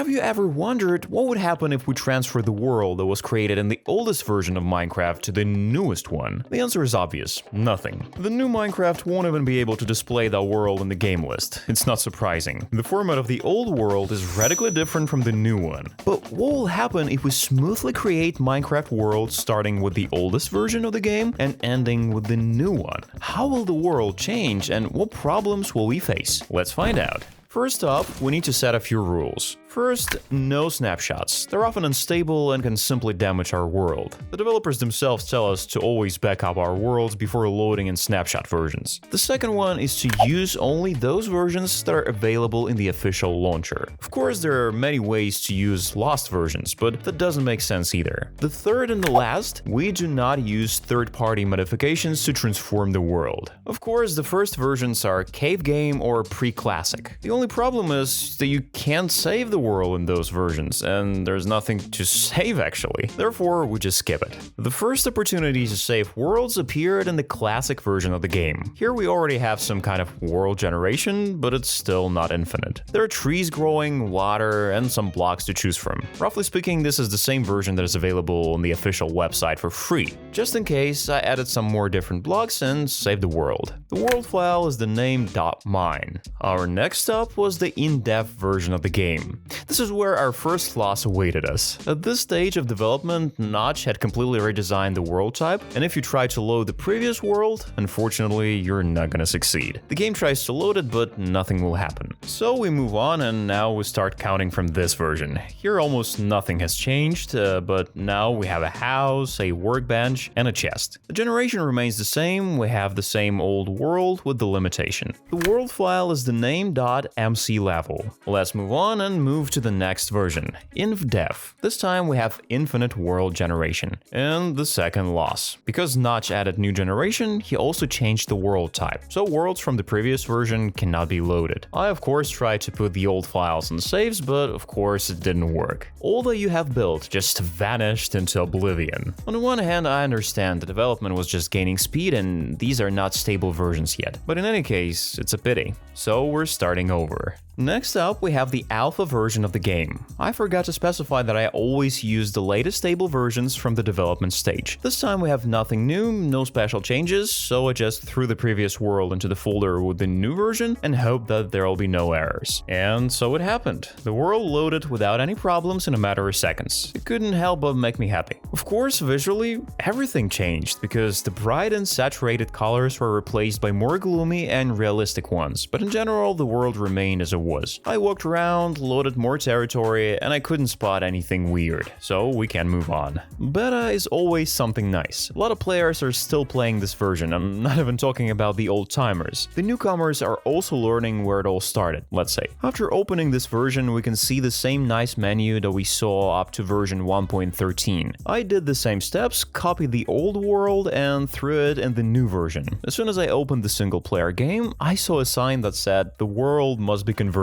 have you ever wondered what would happen if we transfer the world that was created in the oldest version of Minecraft to the newest one? The answer is obvious: nothing. The new Minecraft won't even be able to display that world in the game list. It's not surprising. The format of the old world is radically different from the new one. But what will happen if we smoothly create Minecraft worlds starting with the oldest version of the game and ending with the new one? How will the world change and what problems will we face? Let's find out. First off, we need to set a few rules. First, no snapshots. They're often unstable and can simply damage our world. The developers themselves tell us to always back up our worlds before loading in snapshot versions. The second one is to use only those versions that are available in the official launcher. Of course, there are many ways to use lost versions, but that doesn't make sense either. The third and the last, we do not use third-party modifications to transform the world. Of course, the first versions are cave game or pre-classic. The only problem is that you can't save the world in those versions, and there's nothing to save actually. Therefore, we just skip it. The first opportunity to save worlds appeared in the classic version of the game. Here we already have some kind of world generation, but it's still not infinite. There are trees growing, water, and some blocks to choose from. Roughly speaking, this is the same version that is available on the official website for free. Just in case, I added some more different blocks and saved the world. The world file is the name .mine. Our next stop was the InDev version of the game. This is where our first loss awaited us. At this stage of development, Notch had completely redesigned the world type, and if you try to load the previous world, unfortunately, you're not gonna succeed. The game tries to load it, but nothing will happen. So we move on, and now we start counting from this version. Here almost nothing has changed, but now we have a house, a workbench, and a chest. The generation remains the same, we have the same old world with the limitation. The world file is the name.mclevel. Let's move on and move to the next version, InfDev. This time we have infinite world generation. And the second loss. Because Notch added new generation, he also changed the world type, so worlds from the previous version cannot be loaded. I of course tried to put the old files in saves, but of course it didn't work. All that you have built just vanished into oblivion. On the one hand, I understand the development was just gaining speed and these are not stable versions yet, but in any case, it's a pity. So we're starting over. Next up, we have the alpha version of the game. I forgot to specify that I always use the latest stable versions from the development stage. This time we have nothing new, no special changes, so I just threw the previous world into the folder with the new version and hoped that there'll be no errors. And so it happened. The world loaded without any problems in a matter of seconds. It couldn't help but make me happy. Of course, visually, everything changed because the bright and saturated colors were replaced by more gloomy and realistic ones, but in general, the world remained as it was. I walked around, loaded more territory, and I couldn't spot anything weird, so we can move on. Beta is always something nice. A lot of players are still playing this version, I'm not even talking about the old-timers. The newcomers are also learning where it all started, let's say. After opening this version, we can see the same nice menu that we saw up to version 1.13. I did the same steps, copied the old world, and threw it in the new version. As soon as I opened the single-player game, I saw a sign that said, "The world must be converted."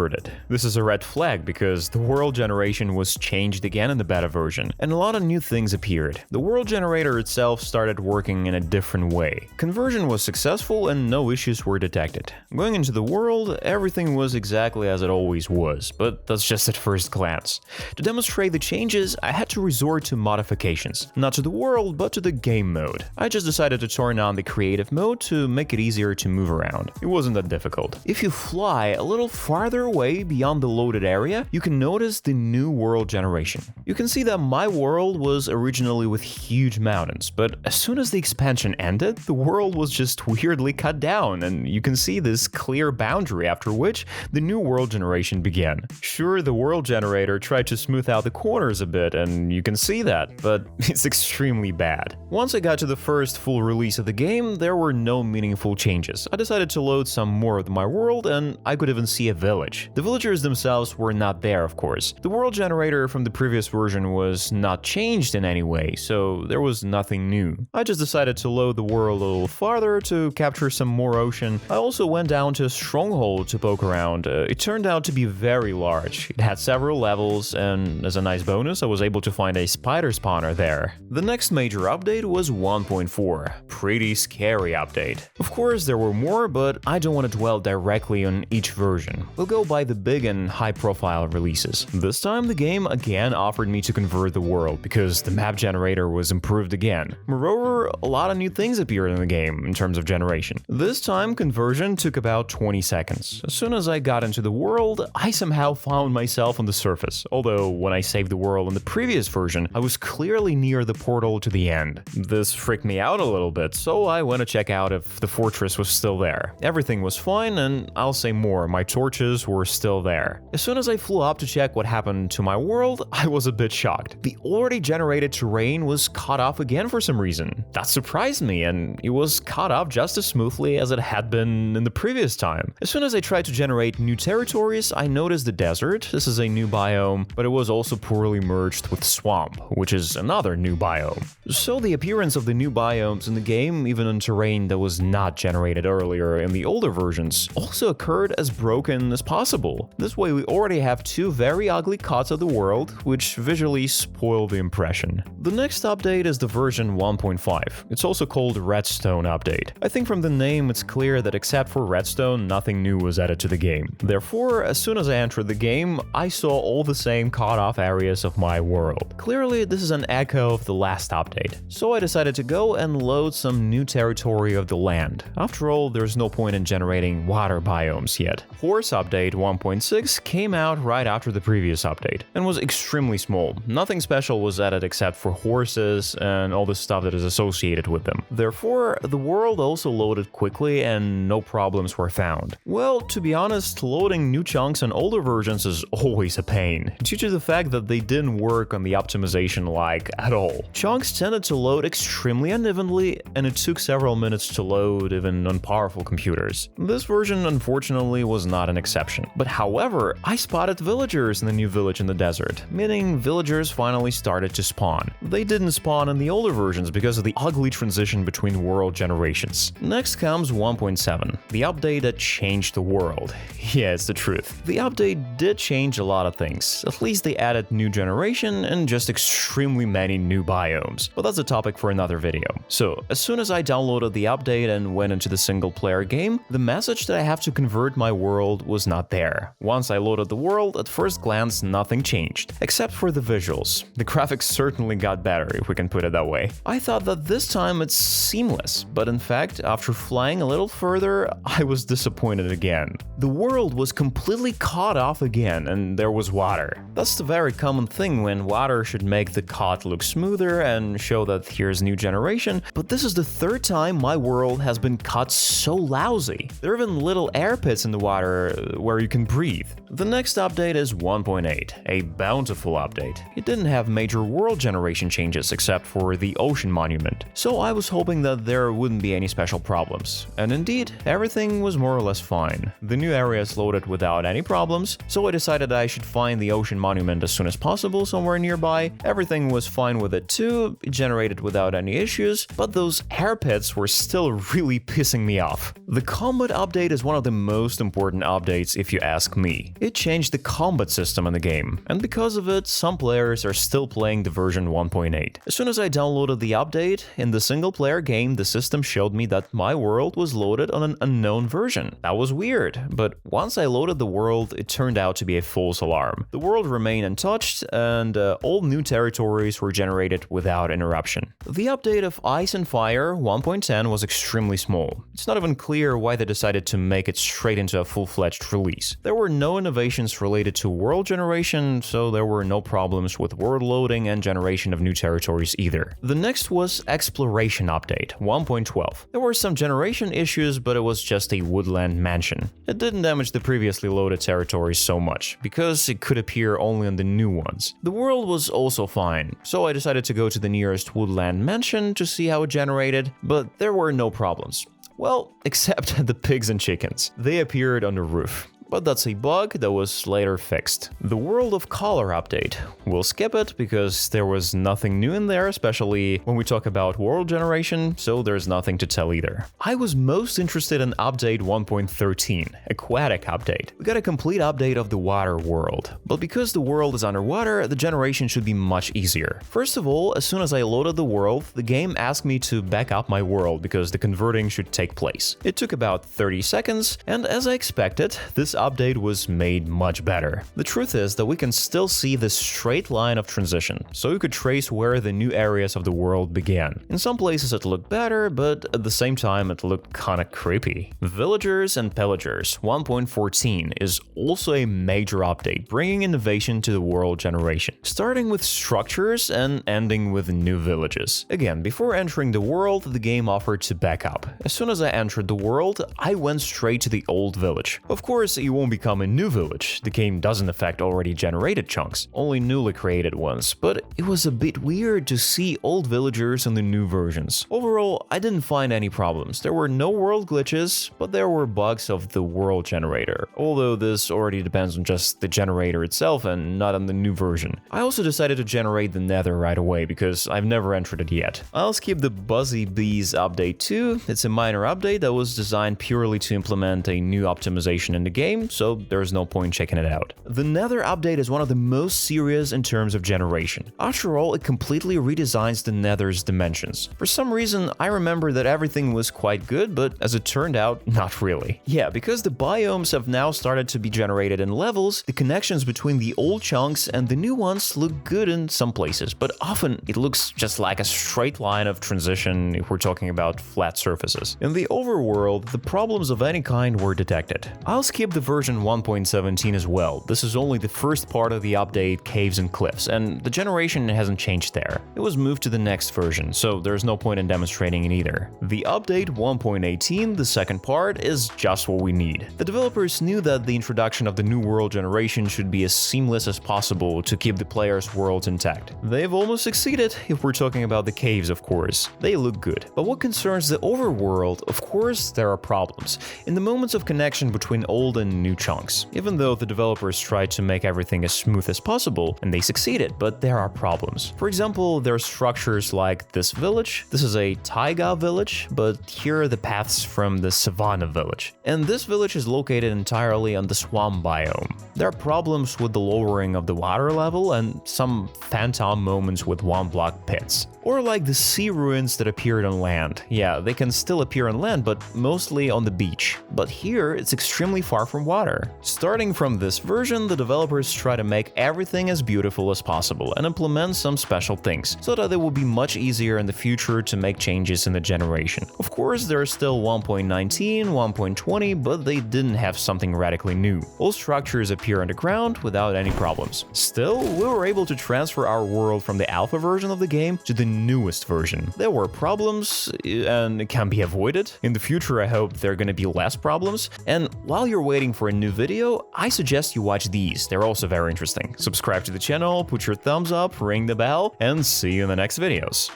This is a red flag because the world generation was changed again in the beta version, and a lot of new things appeared. The world generator itself started working in a different way. Conversion was successful and no issues were detected. Going into the world, everything was exactly as it always was, but that's just at first glance. To demonstrate the changes, I had to resort to modifications. Not to the world, but to the game mode. I just decided to turn on the creative mode to make it easier to move around. It wasn't that difficult. If you fly a little farther away beyond the loaded area, you can notice the new world generation. You can see that my world was originally with huge mountains, but as soon as the expansion ended, the world was just weirdly cut down, and you can see this clear boundary after which the new world generation began. Sure, the world generator tried to smooth out the corners a bit, and you can see that, but it's extremely bad. Once I got to the first full release of the game, there were no meaningful changes. I decided to load some more of my world, and I could even see a village. The villagers themselves were not there, of course. The world generator from the previous version was not changed in any way, so there was nothing new. I just decided to load the world a little farther to capture some more ocean. I also went down to a stronghold to poke around. It turned out to be very large. It had several levels, and as a nice bonus, I was able to find a spider spawner there. The next major update was 1.4. Pretty scary update. Of course, there were more, but I don't want to dwell directly on each version. We'll go by the big and high-profile Fallout releases. This time, the game again offered me to convert the world because the map generator was improved again. Moreover, a lot of new things appeared in the game in terms of generation. This time, conversion took about 20 seconds. As soon as I got into the world, I somehow found myself on the surface, although when I saved the world in the previous version, I was clearly near the portal to the end. This freaked me out a little bit, so I went to check out if the fortress was still there. Everything was fine, and I'll say more, my torches were still there. As soon as I flew up to check what happened to my world, I was a bit shocked. The already generated terrain was cut off again for some reason. That surprised me, and it was cut off just as smoothly as it had been in the previous time. As soon as I tried to generate new territories, I noticed the desert. This is a new biome, but it was also poorly merged with swamp, which is another new biome. So the appearance of the new biomes in the game, even on terrain that was not generated earlier in the older versions, also occurred as broken as possible. This way we already have two very ugly cuts of the world, which visually spoil the impression. The next update is the version 1.5. It's also called Redstone update. I think from the name it's clear that except for Redstone, nothing new was added to the game. Therefore, as soon as I entered the game, I saw all the same cut-off areas of my world. Clearly, this is an echo of the last update. So I decided to go and load some new territory of the land. After all, there's no point in generating water biomes yet. Horse update 1.6 came out right after the previous update and was extremely small. Nothing special was added except for horses and all the stuff that is associated with them. Therefore, the world also loaded quickly and no problems were found. Well, to be honest, loading new chunks on older versions is always a pain, due to the fact that they didn't work on the optimization like at all. Chunks tended to load extremely unevenly, and it took several minutes to load even on powerful computers. This version unfortunately was not an exception. But however, I spotted villagers in the new village in the desert, meaning villagers finally started to spawn. They didn't spawn in the older versions because of the ugly transition between world generations. Next comes 1.7, the update that changed the world. Yeah, it's the truth. The update did change a lot of things. At least they added new generation and just extremely many new biomes. But that's a topic for another video. So, as soon as I downloaded the update and went into the single player game, the message that I have to convert my world was not there. Once I loaded the world, at first glance nothing changed, except for the visuals. The graphics certainly got better, if we can put it that way. I thought that this time it's seamless, but in fact, after flying a little further, I was disappointed again. The world was completely cut off again, and there was water. That's the very common thing when water should make the cut look smoother and show that here's new generation, but this is the third time my world has been cut so lousy. There are even little air pits in the water where you can breathe. The next update is 1.8, a Bountiful update. It didn't have major world generation changes except for the ocean monument, so I was hoping that there wouldn't be any special problems. And indeed, everything was more or less fine. The new areas loaded without any problems, so I decided I should find the ocean monument as soon as possible somewhere nearby. Everything was fine with it too, it generated without any issues, but those air pits were still really pissing me off. The combat update is one of the most important updates if you ask me. It changed the combat system in the game, and because of it, some players are still playing the version 1.8. As soon as I downloaded the update, in the single player game the system showed me that my world was loaded on an unknown version. That was weird, but once I loaded the world, it turned out to be a false alarm. The world remained untouched, and all new territories were generated without interruption. The update of Ice and Fire 1.10 was extremely small. It's not even clear why they decided to make it straight into a full-fledged release. There were no innovations related to world generation, so there were no problems with world loading and generation of new territories either. The next was Exploration Update 1.12. There were some generation issues, but it was just a woodland mansion. It didn't damage the previously loaded territories so much, because it could appear only on the new ones. The world was also fine, so I decided to go to the nearest woodland mansion to see how it generated, but there were no problems. Well, except the pigs and chickens. They appeared on the roof. But that's a bug that was later fixed. The World of Color update. We'll skip it because there was nothing new in there, especially when we talk about world generation, so there's nothing to tell either. I was most interested in update 1.13, Aquatic update. We got a complete update of the water world, but because the world is underwater, the generation should be much easier. First of all, as soon as I loaded the world, the game asked me to back up my world because the converting should take place. It took about 30 seconds, and as I expected, this update was made much better. The truth is that we can still see this straight line of transition, so you could trace where the new areas of the world began. In some places it looked better, but at the same time it looked kinda creepy. Villagers and Pillagers 1.14 is also a major update, bringing innovation to the world generation, starting with structures and ending with new villages. Again, before entering the world, the game offered to back up. As soon as I entered the world, I went straight to the old village. Of course, you won't become a new village. The game doesn't affect already generated chunks, only newly created ones, but it was a bit weird to see old villagers in the new versions. Overall, I didn't find any problems. There were no world glitches, but there were bugs of the world generator, although this already depends on just the generator itself and not on the new version. I also decided to generate the Nether right away because I've never entered it yet. I'll skip the Buzzy Bees update too. It's a minor update that was designed purely to implement a new optimization in the game, so there's no point checking it out. The Nether update is one of the most serious in terms of generation. After all, it completely redesigns the Nether's dimensions. For some reason, I remember that everything was quite good, but as it turned out, not really. Yeah, because the biomes have now started to be generated in levels, the connections between the old chunks and the new ones look good in some places, but often it looks just like a straight line of transition if we're talking about flat surfaces. In the overworld, the problems of any kind were detected. I'll skip the version 1.17 as well. This is only the first part of the update, Caves and Cliffs, and the generation hasn't changed there. It was moved to the next version, so there's no point in demonstrating it either. The update 1.18, the second part, is just what we need. The developers knew that the introduction of the new world generation should be as seamless as possible to keep the player's worlds intact. They've almost succeeded, if we're talking about the caves, of course. They look good. But what concerns the overworld, of course, there are problems in the moments of connection between old and new chunks. Even though the developers tried to make everything as smooth as possible, and they succeeded, but there are problems. For example, there are structures like this village. This is a taiga village, but here are the paths from the savanna village. And this village is located entirely on the swamp biome. There are problems with the lowering of the water level and some phantom moments with one-block pits. Or like the sea ruins that appeared on land. Yeah, they can still appear on land, but mostly on the beach. But here, it's extremely far from water. Starting from this version, the developers try to make everything as beautiful as possible and implement some special things, so that it will be much easier in the future to make changes in the generation. Of course, there is still 1.19, 1.20, but they didn't have something radically new. All structures appear underground without any problems. Still, we were able to transfer our world from the alpha version of the game to the newest version. There were problems, and it can be avoided. In the future, I hope there are gonna be less problems. And while you're waiting for a new video, I suggest you watch these. They're also very interesting. Subscribe to the channel, put your thumbs up, ring the bell, and see you in the next videos.